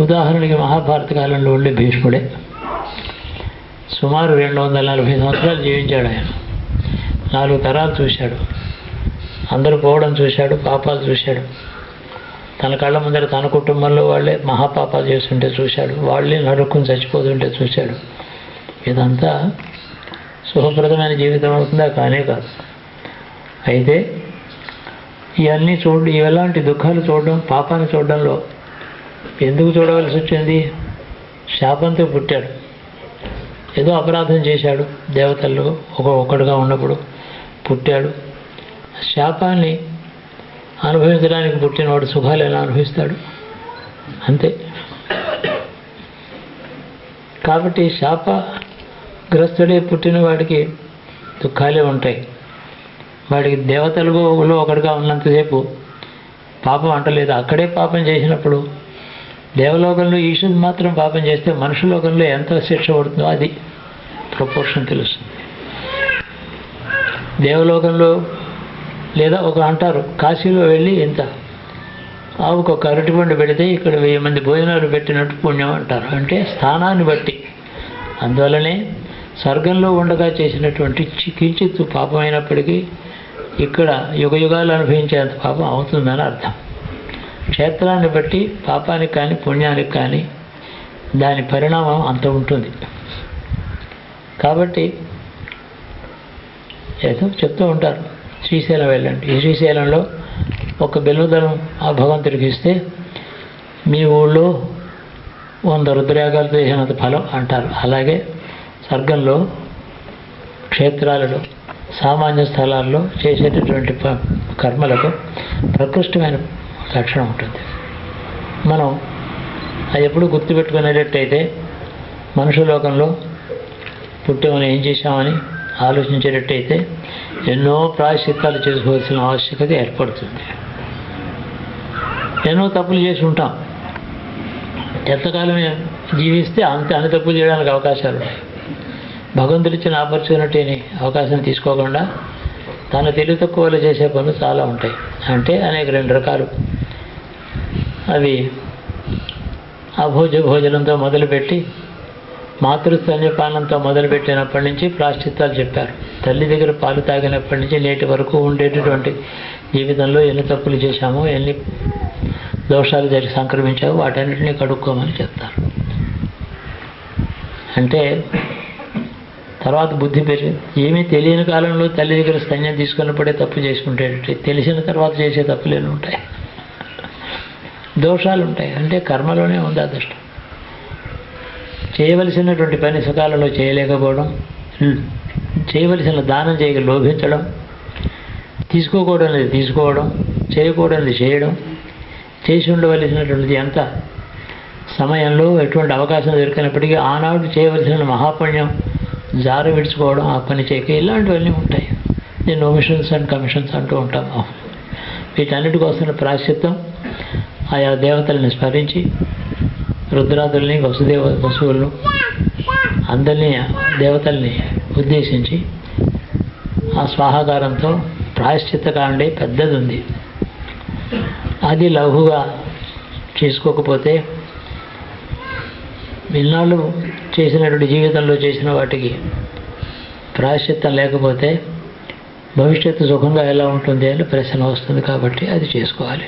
ఉదాహరణకి మహాభారత కాలంలో ఉండే భీష్ముడే. సుమారు 240 సంవత్సరాలు జీవించాడు ఆయన. 4 తరాలు చూశాడు. అందరూ పోవడం చూశాడు, పాపాలు చూశాడు. తన కళ్ళ ముందర తన కుటుంబంలో వాళ్ళే మహాపాపాలు చేస్తుంటే చూశాడు, వాళ్ళే నరుక్కుని చచ్చిపోతుంటే చూశాడు. ఇదంతా సుఖప్రదమైన జీవితం అవుతుందా? కానే కాదు. అయితే ఇవన్నీ ఇవలాంటి దుఃఖాలు చూడడం, పాపాన్ని చూడడంలో ఎందుకు చూడవలసి వచ్చింది? శాపంతో పుట్టాడు, ఏదో అపరాధం చేశాడు, దేవతలు ఒక్కడుగా ఉన్నప్పుడు పుట్టాడు. శాపాన్ని అనుభవించడానికి పుట్టినవాడు సుఖాలు ఎలా అనుభవిస్తాడు? అంతే. కాబట్టి శాపగ్రస్తుడే పుట్టిన వాడికి దుఃఖాలే ఉంటాయి. వాడికి దేవతలలో ఒకటిగా ఉన్నంతసేపు పాపం అంటలేదు. అక్కడే పాపం చేసినప్పుడు దేవలోకంలో ఈశ్వరుడు మాత్రం పాపం చేస్తే మనుషులోకంలో ఎంత శిక్ష పడుతుందో అది ప్రపోర్షన్ తెలుస్తుంది. దేవలోకంలో లేదా అంటారు, కాశీలో వెళ్ళి ఇంత ఆవుకు ఒక అరటిపండు పెడితే ఇక్కడ 1000 మంది భోజనాలు పెట్టినట్టు పుణ్యం అంటారు. అంటే స్థానాన్ని బట్టి. అందువల్లనే స్వర్గంలో ఉండగా చేసినటువంటి కించిత్తు పాపం అయినప్పటికీ ఇక్కడ యుగాలు అనుభవించేంత పాపం అవుతుందని అర్థం. క్షేత్రాన్ని బట్టి పాపానికి కానీ పుణ్యానికి కానీ దాని పరిణామం అంత ఉంటుంది. కాబట్టి ఏదో చెప్తూ ఉంటారు, శ్రీశైలం వెళ్ళండి. ఈ శ్రీశైలంలో ఒక బెల్లుదలం ఆ భగవంతుడికి ఇస్తే మీ ఊళ్ళో 100 రుద్రయాగాలు చేసినంత ఫలం అంటారు. అలాగే స్వర్గంలో క్షేత్రాలలో సామాన్య స్థలాల్లో చేసేటటువంటి కర్మలకు ప్రకృష్టమైన లక్షణం ఉంటుంది. మనం అది ఎప్పుడు గుర్తుపెట్టుకునేటట్టయితే మనుషులోకంలో పుట్టేమని ఏం చేశామని ఆలోచించేటట్టయితే ఎన్నో ప్రాయశ్చిత్తాలు చేసుకోవాల్సిన ఆవశ్యకత ఏర్పడుతుంది. ఎన్నో తప్పులు చేసి ఉంటాం. ఎంతకాలం జీవిస్తే అన్ని తప్పులు చేయడానికి అవకాశాలు ఉన్నాయి. భగవంతుడు ఇచ్చిన ఆపర్చునిటీని అవకాశం తీసుకోకుండా తన తెలివి తక్కువలు చేసే పనులు చాలా ఉంటాయి. అంటే అనేక 2 రకాలు. అవి భోజనంతో మొదలుపెట్టి మాతృస్తన్యపానంతో మొదలుపెట్టినప్పటి నుంచి ప్రాశ్చిత్తాలు చెప్పారు. తల్లి దగ్గర పాలు తాగినప్పటి నుంచి నేటి వరకు ఉండేటటువంటి జీవితంలో ఎన్ని తప్పులు చేశామో, ఎన్ని దోషాలు జరిగి సంక్రమించావో వాటన్నిటినీ కడుక్కోమని చెప్తారు. అంటే తర్వాత బుద్ధి ఏమీ తెలియని కాలంలో తల్లి దగ్గర స్తన్యం తీసుకున్నప్పుడే తప్పు చేసుకుంటే తెలిసిన తర్వాత చేసే తప్పులేని ఉంటాయి, దోషాలు ఉంటాయి. అంటే కర్మలోనే ఉంది అదృష్టం. చేయవలసినటువంటి పని సకాలంలో చేయలేకపోవడం, చేయవలసిన దానం చేయక లోభించడం, తీసుకోకూడనిది తీసుకోవడం, చేయకూడనిది చేయడం, చేసి ఉండవలసినటువంటిది ఎంత సమయంలో ఎటువంటి అవకాశం దొరికినప్పటికీ ఆనాడు చేయవలసిన మహాపుణ్యం జారు విడుచుకోవడం, ఆ పని చేయక, ఇలాంటివన్నీ ఉంటాయి. నేను ఒమిషన్స్ అండ్ కమిషన్స్ అంటూ ఉంటాము. వీటన్నిటి కోసం ప్రాశ్చిత్తం ఆయా దేవతల్ని స్మరించి రుద్రాదుల్ని వసువులను అందరినీ దేవతల్ని ఉద్దేశించి ఆ స్వాహాకారంతో ప్రాయశ్చిత్త కాండే పెద్దది ఉంది. అది లఘుగా చేసుకోకపోతే ఇన్నాళ్ళు చేసినటువంటి జీవితంలో చేసిన వాటికి ప్రాయశ్చిత్తం లేకపోతే భవిష్యత్తు సుఖంగా ఎలా ఉంటుంది అని ప్రశ్న వస్తుంది. కాబట్టి అది చేసుకోవాలి.